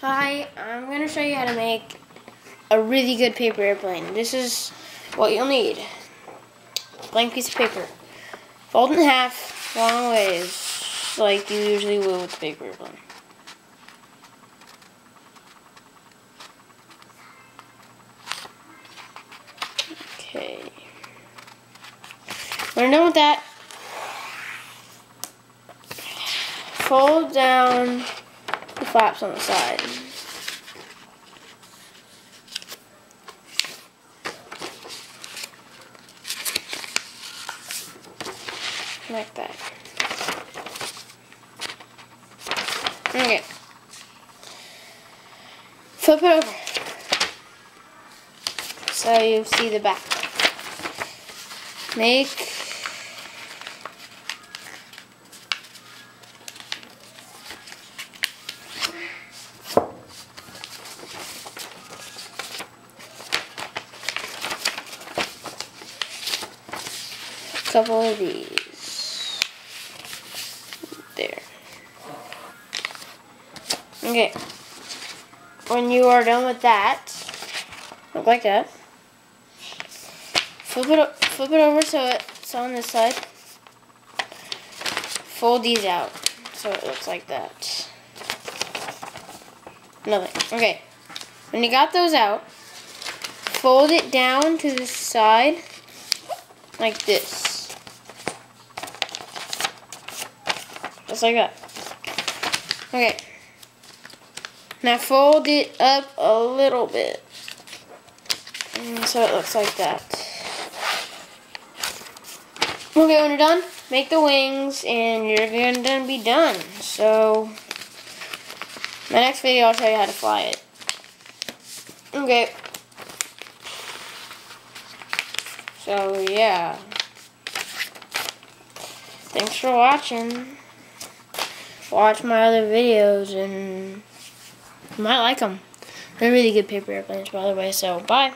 Hi, I'm going to show you how to make a really good paper airplane. This is what you'll need. Blank piece of paper. Fold in half, long ways, like you usually will with the paper airplane. Okay. When you're done with that, fold down the flaps on the side. Like that. Okay. Flip it over so you see the back. Make a couple of these. There. Okay. When you are done with that, look like that. Flip it over so it's on this side. Fold these out so it looks like that. Nothing. Okay. When you got those out, fold it down to the side like this. Just like that. Okay. Now fold it up a little bit. So it looks like that. Okay, when you're done, make the wings and you're gonna be done. So, my next video I'll show you how to fly it. Okay. So, yeah. Thanks for watching. Watch my other videos and you might like them. They're really good paper airplanes, by the way, so bye.